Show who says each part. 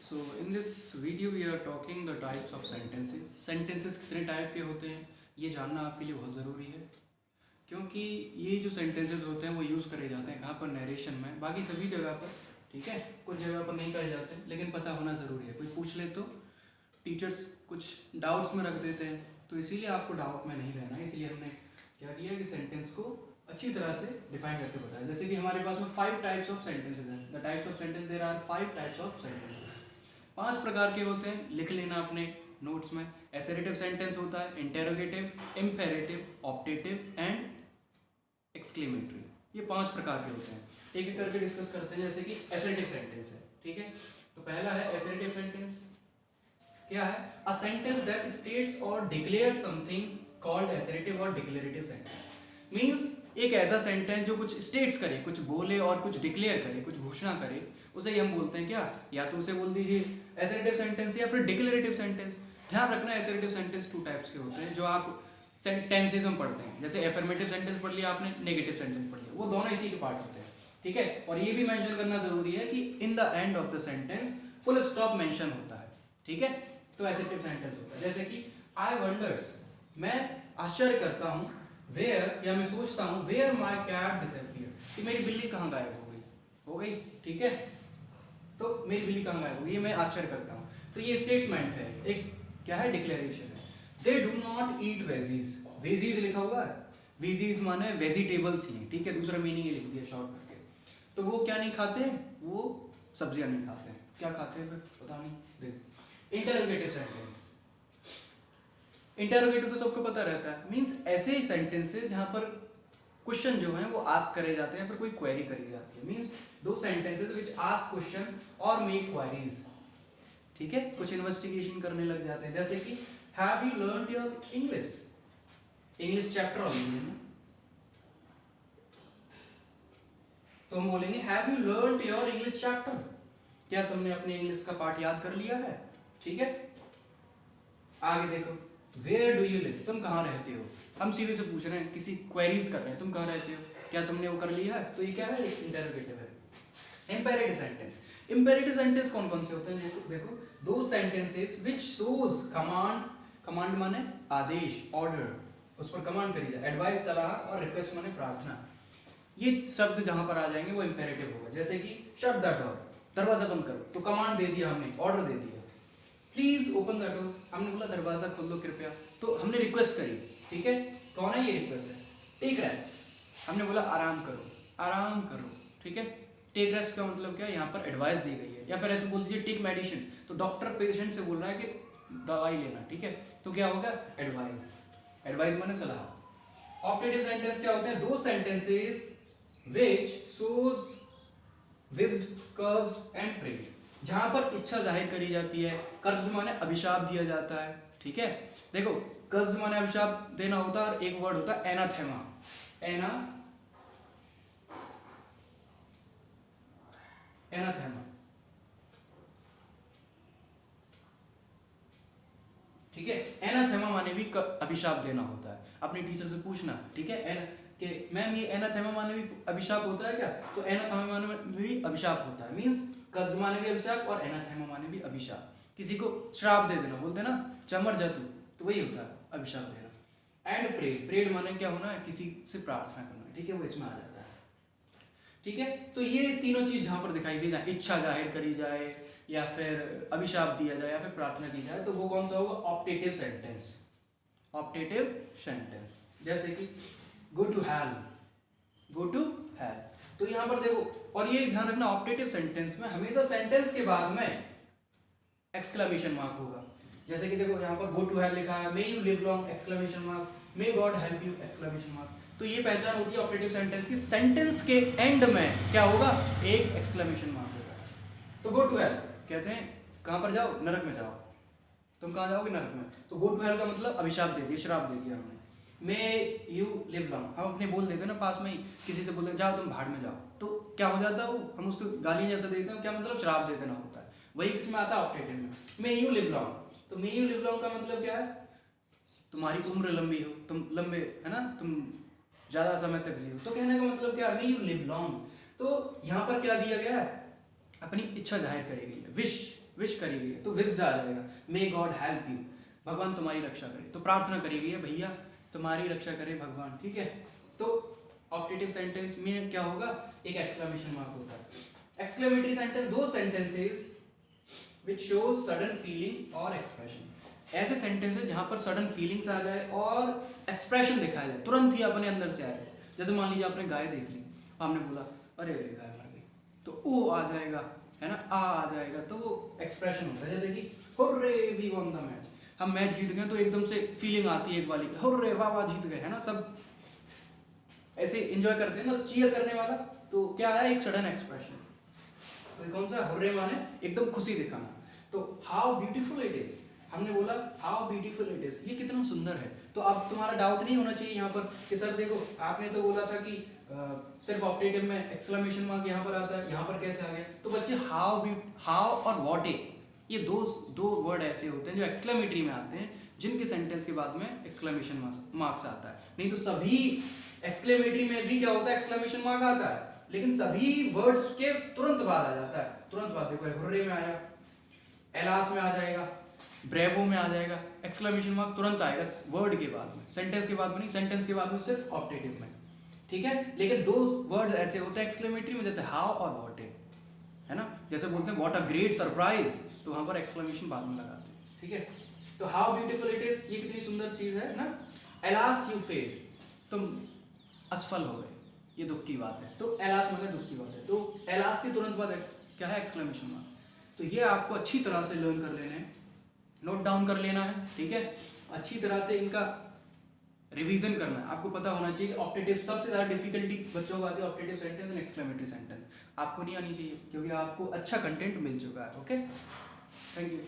Speaker 1: So in this video we are talking the types of sentences. Sentences कितने type के होते हैं ये जानना आपके लिए बहुत ज़रूरी है, क्योंकि ये जो सेंटेंसेस होते हैं वो यूज़ करे जाते हैं कहाँ पर, नरेशन में, बाकी सभी जगह पर, ठीक है। कुछ जगह पर नहीं करे जाते लेकिन पता होना ज़रूरी है। कोई पूछ ले तो टीचर्स कुछ डाउट्स में रख देते हैं, तो इसीलिए आपको डाउट में नहीं रहना है। इसलिए हमने क्या किया कि सेंटेंस को अच्छी तरह से डिफाइन करके बताया। जैसे कि हमारे पास में 5 टाइप्स ऑफ सेंटेंसेस हैं। The types of sentence, there are 5 types of sentences. 5 प्रकार के होते हैं, लिख लेना अपने नोट्स में। एसरेटिव सेंटेंस होता है, interrogative, imperative, optative and exclamatory. ये 5 प्रकार के होते हैं। एक एक करके डिस्कस करते हैं। जैसे कि एसरेटिव सेंटेंस है, ठीक है। तो पहला है एसरेटिव सेंटेंस। क्या है? अ सेंटेंस दैट स्टेट्स और डिक्लेयर समथिंग कॉल्ड एसरेटिव और डिक्लेरेटिव सेंटेंस। मींस एक ऐसा सेंटेंस जो कुछ स्टेट्स करे, कुछ बोले और कुछ डिक्लेयर करे, कुछ घोषणा करे, उसे ही हम बोलते हैं क्या? या तो उसे बोल दीजिए एसरेटिव सेंटेंस या फिर डिक्लेरेटिव सेंटेंस। ध्यान रखना एसरेटिव सेंटेंस 2 टाइप्स के होते हैं जो आप सेंटेंसेस में पढ़ते हैं। जैसे एफर्मेटिव सेंटेंस पढ़ लिया आपने, नेगेटिव सेंटेंस पढ़ लिया, वो दोनों इसी के पार्ट होते हैं, ठीक है। और ये भी मेंशन करना जरूरी है कि in the end of the sentence full stop mention होता है, ठीक है। तो एसरेटिव सेंटेंस होता है। जैसे कि आई वंडर्स, मैं आश्चर्य करता हूँ, वेयर, या मैं सोचता हूँ, वेयर माई कैट डिसअपीयर्ड, कि मेरी बिल्ली कहाँ गायब हो गई, ठीक है। तो मेरी बिल्ली कहाँ गायब हो गई, ये मैं आश्चर्य करता हूँ। तो ये स्टेटमेंट है, एक क्या है, डिक्लेरेशन है। They do not eat veggies, veggies लिखा हुआ है, वेजीज माने वेजिटेबल्स ही, ठीक है। दूसरा मीनिंग ये लिख दिया शॉर्ट करके। तो वो क्या नहीं खाते, वो सब्जियां नहीं खाते। क्या खाते हैं पता नहीं। देख, इंटरोगेटिव सेंटेंस। इंटरोगेटिव तो सबको पता रहता है, मींस ऐसे ही सेंटेंसेस जहां पर क्वेश्चन जो है वो आस्क करे जाते हैं, फिर कोई क्वेरी करी जाती है। मींस दो सेंटेंसेस विच आस्क क्वेश्चन और मेक क्वेरीज, ठीक है। कुछ इन्वेस्टिगेशन करने लग जाते हैं। जैसे कि have you learned your English, English chapter on है, तो हम बोलेंगे have you learned your English chapter, क्या तुमने अपने इंग्लिश का पाठ याद कर लिया है, ठीक है। आगे देखो, वेयर डू यू लिव, तुम कहाँ रहते हो। हम सीधे से पूछ रहे हैं, किसी क्वेरीज कर रहे हैं, तुम कहाँ रहते हो, क्या तुमने वो कर लिया है। तो ये क्या है, इंटरोगेटिव है। इम्पेरेटिव सेंटेंस, इम्पेरेटिव सेंटेंस कौन कौन से होते हैं? देखो, दो sentences which shows command, command माने आदेश, ऑर्डर, उस पर कमांड करी जाए। एडवाइस, सलाह, और रिक्वेस्ट माने प्रार्थना। ये शब्द जहां पर आ जाएंगे वो इंपेरेटिव होगा। जैसे कि शट द डोर, दरवाजा बंद करो, तो कमांड दे दिया हमने, ऑर्डर दे दिया। प्लीज ओपन द डोर, हमने बोला दरवाजा खोल दो कृपया, तो हमने रिक्वेस्ट करी, ठीक है। कौन है ये रिक्वेस्ट है? टेक रेस्ट, हमने बोला आराम करो, आराम करो, ठीक है। टेक रेस्ट का मतलब क्या है, यहाँ पर एडवाइस दी गई है। या फिर ऐसे बोल दीजिए टेक मेडिसिन, तो डॉक्टर पेशेंट से बोल रहा है कि दवाई लेना, ठीक है। तो क्या होगा, एडवाइस, एडवाइस माने सलाह। ऑप्टेटिव सेंटेंस क्या होते हैं? दो sentences which shows wished, cursed and prayed, जहां पर इच्छा जाहिर करी जाती है। कर्ज माने अभिशाप दिया जाता है, ठीक है। देखो, कर्ज माने अभिशाप देना होता है, और एक वर्ड होता है एनाथेमा, एनाथेमा, ठीक है। एनाथेमा माने भी अभिशाप देना होता है। अपनी टीचर से पूछना, ठीक है, कि मैम ये एनाथेमा माने भी अभिशाप होता है क्या? तो एनाथेमा माने में भी अभिशाप होता है। मींस कर्ज माने भी अभिशाप और एनाथेमा माने भी अभिशाप। किसी को श्राप दे देना, बोलते ना चमर जा तू, तो वही होता है अभिशाप देना। एंड प्रेड, प्रेड माने क्या होना है, किसी से प्रार्थना करना, ठीक है, वो इसमें आ जाता है, ठीक है। तो ये तीनों चीज जहां पर दिखाई दी जाए, इच्छा जाहिर करी जाए, या फिर अभिशाप दिया जाए, या फिर प्रार्थना की जाए, तो वो कौन सा होगा, ऑप्टेटिव सेंटेंस, ऑप्टेटिव सेंटेंस। जैसे कि go to hell, go to hell, तो यहां पर देखो, और ये ध्यान रखना, ऑप्टेटिव सेंटेंस में हमेशा सेंटेंस के बाद में एक्सक्लेमेशन मार्क होगा। जैसे कि देखो, यहाँ पर गो टू हेल लिखा है, may you live long exclamation mark, may God help you exclamation mark. तो ये पहचान होती है ऑप्टेटिव सेंटेंस की, सेंटेंस के एंड में क्या होगा, एक एक्सक्लेमेशन मार्क होगा। तो गो टू हेल कहते हैं कहां पर जाओ, नरक में जाओ, तुम कहां जाओगे, नरक में। तो गो टू हेल का मतलब अभिशाप दे दिया, श्राप दे दिया हमने। मे यू लिव लॉन्ग, हम अपने बोल देते हैं ना, पास में ही किसी से बोलते हैं जाओ तुम भाड़ में जाओ, तो क्या हो जाता है, वो हम उसको गाली जैसा देते हैं, क्या मतलब श्राप दे देना होता है। वही किसमें आता है, ऑप्टेटिव में। मे यू लिव लॉन्ग, तो मे यू लिव लॉन्ग का मतलब क्या है, तुम्हारी उम्र लंबी हो, तुम लंबे, है ना, तुम ज्यादा समय तक जियो। तो कहने का मतलब क्या, मे यू लिव लॉन्ग। तो यहाँ पर क्या दिया गया है, अपनी इच्छा जाहिर करी गई है, विश, विश करी गई है, तो विश्ड आ जाएगा। मे गॉड हेल्प यू, भगवान तुम्हारी रक्षा करे। तो प्रार्थना करी गई है, भैया तुम्हारी रक्षा करे भगवान, ठीक है। तो ऑप्टेटिव सेंटेंस में क्या होगा, एक एक्सक्लेमेशन मार्क होता है। एक्सक्लेमेटरी सेंटेंस दो sentences which shows sudden feeling और एक्सप्रेशन। ऐसे सेंटेंसेस जहां पर सडन फीलिंग्स आ जाए और एक्सप्रेशन दिखाया जाए, तुरंत ही अपने अंदर से आए। जैसे मान लीजिए आपने गाय देख ली, आपने बोला अरे अरे गाय मर गई, तो ओ आ जाएगा, है ना, आ जाएगा, तो वो एक्सप्रेशन होता है। जैसे कि hurray we won the match, हम मैच जीत गए, तो एकदम से फीलिंग आती है एक वाली, हुर्रे वाह वाह जीत गए, है ना, सब ऐसे एंजॉय करते हैं ना, चीयर करने वाला। तो क्या है, एक सडन एक्सप्रेशन। तो कौन सा, हुर्रे माने एकदम खुशी दिखाना। तो हाउ ब्यूटीफुल इट इज, हमने बोला हाउ ब्यूटीफुल इट इज, ये कितना सुंदर है। तो अब तुम्हारा डाउट नहीं होना चाहिए यहाँ पर कि सर देखो आपने तो बोला था कि सिर्फ ऑप्टेटिव में एक्सक्लेमेशन मार्क यहाँ पर आता है, यहाँ पर कैसे आ गया। तो बच्चे हाउ और व्हाट ए, ये दो वर्ड ऐसे होते हैं जो एक्सक्लेमेटरी में आते हैं, जिनके सेंटेंस के बाद में एक्सक्लेमेशन मार्क्स आता है। नहीं तो सभी एक्सक्लेमेटरी में भी क्या होता है, एक्सक्लेमेशन मार्क आता है, लेकिन सभी वर्ड्स के तुरंत बाद आ जाता है, तुरंत बाद। देखो हुर्रे में आया, एलास में आ जाएगा, ब्रेवो में आ जाएगा, एक्सक्लेमेशन मार्क तुरंत आएगा वर्ड के बाद में, सेंटेंस के बाद में नहीं, सेंटेंस के बाद में सिर्फ ऑप्टेटिव में, ठीक है। लेकिन दो वर्ड ऐसे होते हैं एक्सक्लेमेटरी में, जैसे हाउ और व्हाट ए, है ना। जैसे बोलते हैं व्हाट अ ग्रेट सरप्राइज, तो वहां पर एक्सक्लेमेशन बाद में लगाते हैं, ठीक है। तो हाउ ब्यूटीफुल इट इज, ये कितनी सुंदर चीज है ना। एलास यू फेल, तुम असफल हो गए, ये दुख की बात है। तो एलास माने दुख की बात है, तो एलास के तुरंत बाद क्या है, एक्सक्लेमेशन मार्क। तो ये आपको अच्छी तरह से लर्न कर लेना है, नोट डाउन कर लेना है, ठीक है। अच्छी तरह से इनका रिवीजन करना है, आपको पता होना चाहिए। ऑप्टेटिव सबसे ज़्यादा डिफिकल्टी बच्चों को आती है, optative sentence and exclamatory sentence आपको नहीं आनी चाहिए, क्योंकि आपको अच्छा कंटेंट मिल चुका है। Okay, thank you.